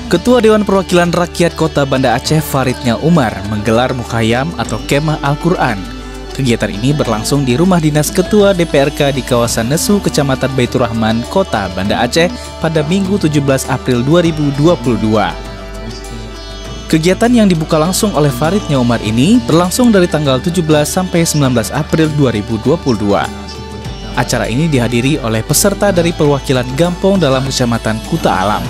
Ketua Dewan Perwakilan Rakyat Kota Banda Aceh Faridnya Umar menggelar Mukhayam atau Kemah Al-Quran. Kegiatan ini berlangsung di rumah dinas Ketua DPRK di kawasan Nesu, Kecamatan Baitur Rahman, Kota Banda Aceh pada Minggu 17 April 2022. Kegiatan yang dibuka langsung oleh Faridnya Umar ini berlangsung dari tanggal 17 sampai 19 April 2022. Acara ini dihadiri oleh peserta dari perwakilan Gampong dalam Kecamatan Kuta Alam.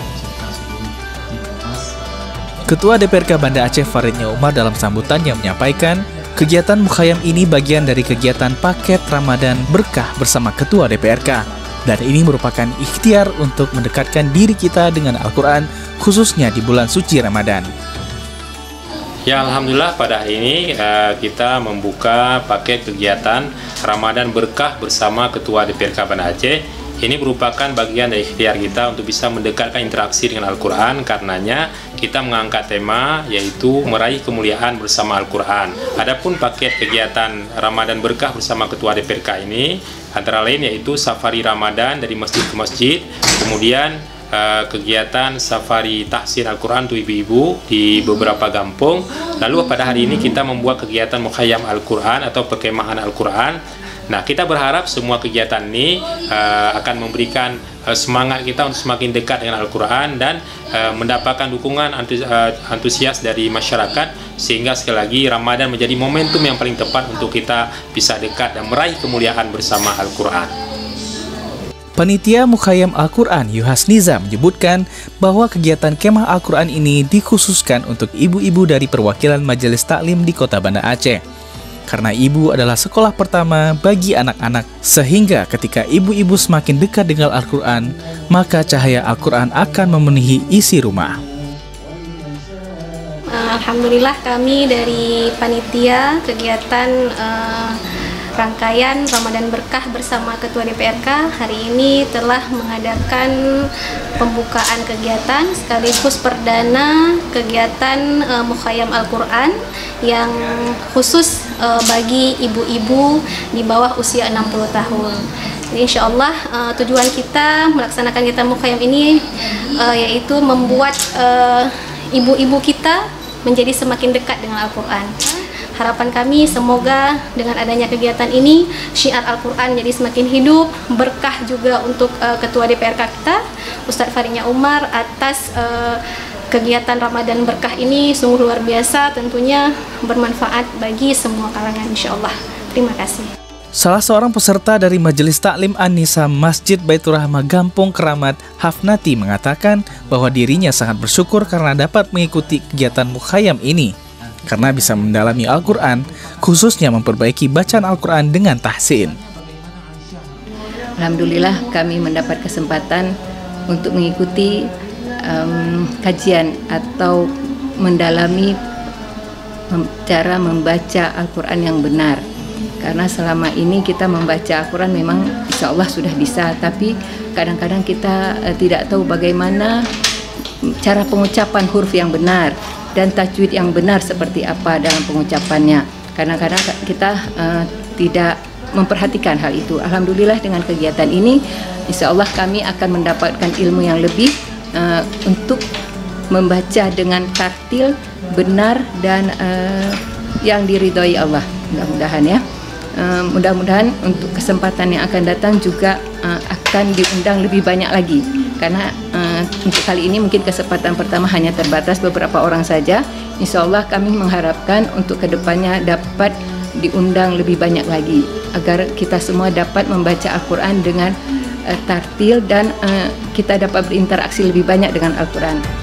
Ketua DPRK Banda Aceh Faridnya Umar dalam sambutannya menyampaikan, kegiatan Mukhayam ini bagian dari kegiatan paket Ramadan Berkah bersama Ketua DPRK. Dan ini merupakan ikhtiar untuk mendekatkan diri kita dengan Al-Quran, khususnya di bulan suci Ramadan. Ya, Alhamdulillah pada hari ini kita membuka paket kegiatan Ramadan Berkah bersama Ketua DPRK Banda Aceh. Ini merupakan bagian dari ikhtiar kita untuk bisa mendekatkan interaksi dengan Al-Quran. Karenanya kita mengangkat tema yaitu meraih kemuliaan bersama Al-Quran. Adapun paket kegiatan Ramadan Berkah bersama Ketua DPRK ini antara lain yaitu safari Ramadan dari masjid ke masjid, kemudian kegiatan safari tahsin Al-Quran untuk ibu-ibu di beberapa kampung. Lalu pada hari ini kita membuat kegiatan Mukhayam Al-Quran atau perkemahan Al-Quran. Nah, kita berharap semua kegiatan ini akan memberikan semangat kita untuk semakin dekat dengan Al-Quran dan mendapatkan dukungan antusias dari masyarakat, sehingga sekali lagi Ramadan menjadi momentum yang paling tepat untuk kita bisa dekat dan meraih kemuliaan bersama Al-Quran. Panitia Mukhayam Al-Quran Yuhas Niza menyebutkan bahwa kegiatan Kemah Al-Quran ini dikhususkan untuk ibu-ibu dari perwakilan Majelis Taklim di Kota Banda Aceh. Karena ibu adalah sekolah pertama bagi anak-anak, sehingga ketika ibu-ibu semakin dekat dengan Al-Quran, maka cahaya Al-Quran akan memenuhi isi rumah. Alhamdulillah kami dari panitia kegiatan rangkaian Ramadan Berkah bersama Ketua DPRK hari ini telah mengadakan pembukaan kegiatan sekaligus perdana kegiatan Mukhayam Al-Quran yang khusus bagi ibu-ibu di bawah usia 60 tahun. Jadi insya Allah tujuan kita melaksanakan kegiatan Mukhayam ini yaitu membuat ibu-ibu kita menjadi semakin dekat dengan Al-Quran. Harapan kami semoga dengan adanya kegiatan ini syiar Al-Quran jadi semakin hidup, berkah juga untuk Ketua DPRK kita, Ustadz Faridnya Umar atas kegiatan Ramadan Berkah ini sungguh luar biasa, tentunya bermanfaat bagi semua kalangan insyaallah. Terima kasih. Salah seorang peserta dari Majelis Taklim An-Nisa Masjid Baitur Rahmah Gampong Keramat, Hafnati, mengatakan bahwa dirinya sangat bersyukur karena dapat mengikuti kegiatan Mukhayam ini. Karena bisa mendalami Al-Quran, khususnya memperbaiki bacaan Al-Quran dengan tahsin. Alhamdulillah kami mendapat kesempatan untuk mengikuti kajian atau mendalami cara membaca Al-Quran yang benar. Karena selama ini kita membaca Al-Quran memang insya Allah sudah bisa, tapi kadang-kadang kita tidak tahu bagaimana cara pengucapan huruf yang benar dan tajwid yang benar seperti apa dalam pengucapannya. Kadang-kadang kita tidak memperhatikan hal itu. Alhamdulillah dengan kegiatan ini insya Allah kami akan mendapatkan ilmu yang lebih untuk membaca dengan tartil benar dan yang diridhoi Allah. Mudah-mudahan ya. Mudah-mudahan untuk kesempatan yang akan datang juga akan diundang lebih banyak lagi, karena untuk kali ini mungkin kesempatan pertama hanya terbatas beberapa orang saja. Insya Allah kami mengharapkan untuk kedepannya dapat diundang lebih banyak lagi agar kita semua dapat membaca Al-Quran dengan tartil dan kita dapat berinteraksi lebih banyak dengan Al-Quran.